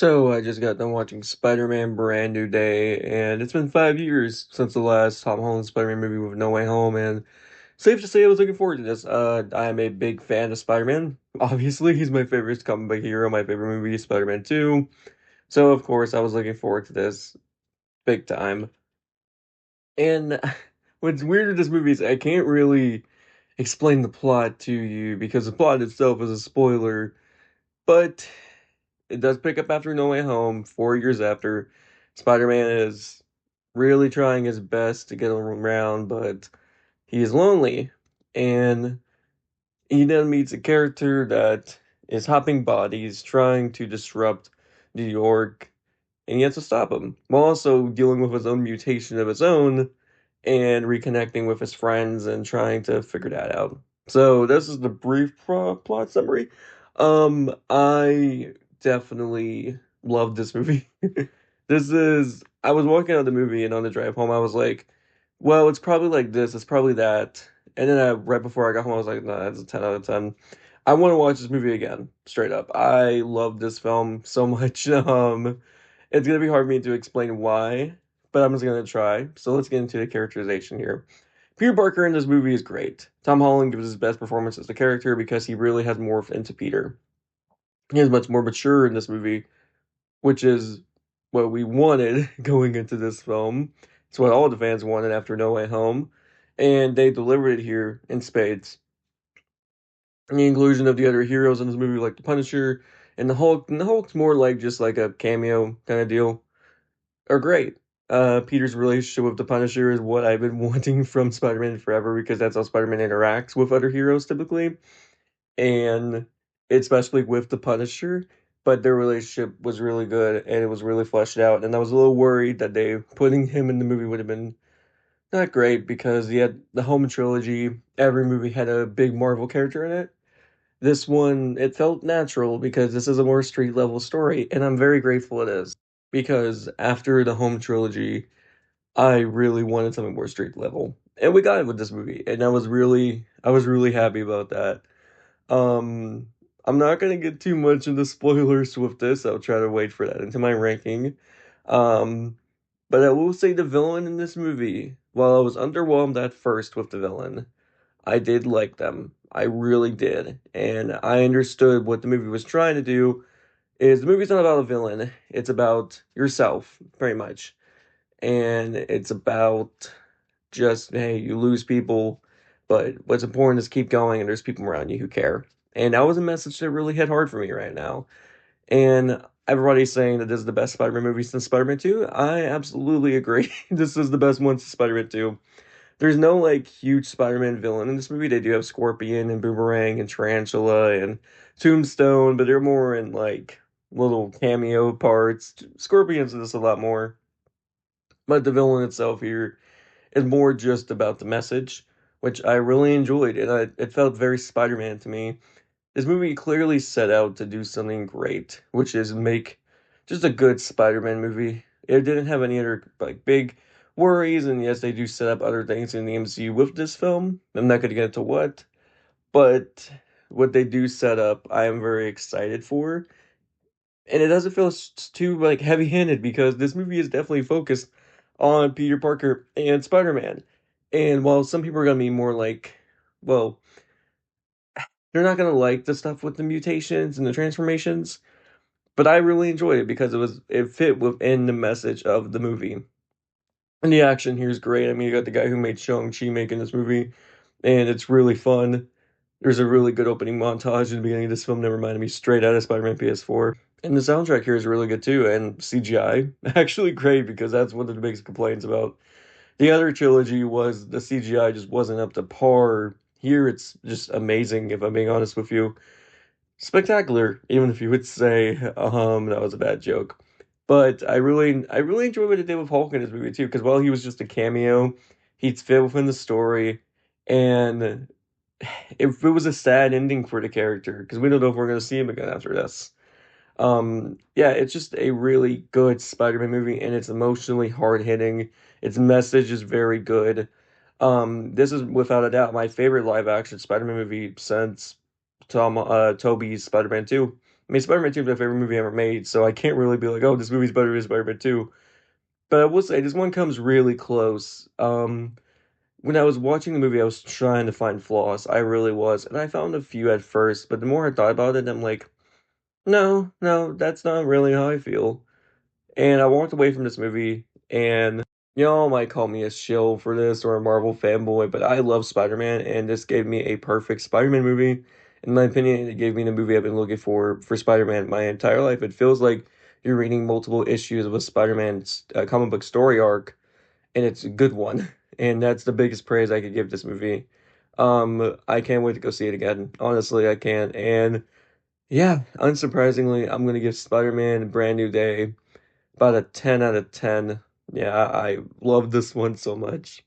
So I just got done watching Spider-Man Brand New Day, and it's been 5 years since the last Tom Holland Spider-Man movie with No Way Home, and safe to say I was looking forward to this. I am a big fan of Spider-Man. Obviously, he's my favorite comic book hero. My favorite movie is Spider-Man 2. So of course I was looking forward to this big time. And what's weird with this movie is I can't really explain the plot to you because the plot itself is a spoiler, but it does pick up after No Way Home, 4 years after. Spider-Man is really trying his best to get around, but he is lonely. And he then meets a character that is hopping bodies, trying to disrupt New York, and he has to stop him, while also dealing with his own mutation of his own and reconnecting with his friends and trying to figure that out. So this is the brief plot summary. I definitely loved this movie. I was walking out of the movie and on the drive home, I was like, well, it's probably like this, it's probably that. And then right before I got home, I was like, no, that's a 10 out of 10. I want to watch this movie again, straight up. I love this film so much. It's gonna be hard for me to explain why, but I'm just gonna try. So let's get into the characterization here. Peter Parker in this movie is great. Tom Holland gives his best performance as the character because he really has morphed into Peter. He is much more mature in this movie, which is what we wanted going into this film. It's what all the fans wanted after No Way Home, and they delivered it here in spades. And the inclusion of the other heroes in this movie, like the Punisher and the Hulk's more like just like a cameo kind of deal, are great. Peter's relationship with the Punisher is what I've been wanting from Spider-Man forever because that's how Spider-Man interacts with other heroes typically, and especially with the Punisher. But their relationship was really good and it was really fleshed out. And I was a little worried that they putting him in the movie would have been not great because he had the home trilogy. Every movie had a big Marvel character in it. This one, it felt natural because this is a more street level story, and I'm very grateful it is. Because after the home trilogy, I really wanted something more street level. And we got it with this movie, and I was really happy about that. Um, I'm not gonna get too much into spoilers with this. I'll try to wait for that into my ranking. Um, but I will say the villain in this movie, while I was underwhelmed at first with the villain, I did like them. I really did. And I understood what the movie was trying to do is the movie's not about a villain. It's about yourself, very much. And it's about just, hey, you lose people, but what's important is keep going and there's people around you who care. And that was a message that really hit hard for me right now. And everybody's saying that this is the best Spider-Man movie since Spider-Man 2. I absolutely agree. This is the best one since Spider-Man 2. There's no like huge Spider-Man villain in this movie. They do have Scorpion and Boomerang and Tarantula and Tombstone, but they're more in like little cameo parts. Scorpion's in this a lot more. But the villain itself here is more just about the message, which I really enjoyed, and it felt very Spider-Man to me. This movie clearly set out to do something great, which is make just a good Spider-Man movie. It didn't have any other like big worries, and yes, they do set up other things in the MCU with this film. I'm not gonna get into what, but what they do set up, I am very excited for. And it doesn't feel too like heavy-handed because this movie is definitely focused on Peter Parker and Spider-Man. And while some people are gonna be more like, well, they're not gonna like the stuff with the mutations and the transformations, but I really enjoyed it because it fit within the message of the movie. And the action here is great. I mean, you got the guy who made Shang-Chi making this movie, and it's really fun. There's a really good opening montage in the beginning of this film that reminded me straight out of Spider-Man PS4. And the soundtrack here is really good too, and CGI actually great because that's one of the biggest complaints about the other trilogy was the CGI just wasn't up to par. Here it's just amazing, if I'm being honest with you. Spectacular, even if you would say, that was a bad joke. But I really enjoyed what they did with Hulk in this movie too, because while he was just a cameo, he'd fit within the story, and if it was a sad ending for the character, because we don't know if we're gonna see him again after this. Yeah, it's just a really good Spider-Man movie, and it's emotionally hard-hitting. Its message is very good. This is without a doubt my favorite live-action Spider-Man movie since Tobey's Spider-Man 2. mean, Spider-Man 2 is my favorite movie ever made, so I can't really be like, oh, this movie's better than Spider-Man 2. But I will say this one comes really close. When I was watching the movie, I was trying to find flaws. I really was, and I found a few at first, but the more I thought about it, I'm like, no, no, that's not really how I feel. And I walked away from this movie, and y'all might call me a shill for this or a Marvel fanboy, but I love Spider-Man, and this gave me a perfect Spider-Man movie. In my opinion, it gave me the movie I've been looking for Spider-Man my entire life. It feels like you're reading multiple issues of a Spider-Man's comic book story arc, and it's a good one. And that's the biggest praise I could give this movie. I can't wait to go see it again. Honestly, I can't. And yeah, unsurprisingly, I'm gonna give Spider-Man a Brand New Day about a 10 out of 10. Yeah, I love this one so much.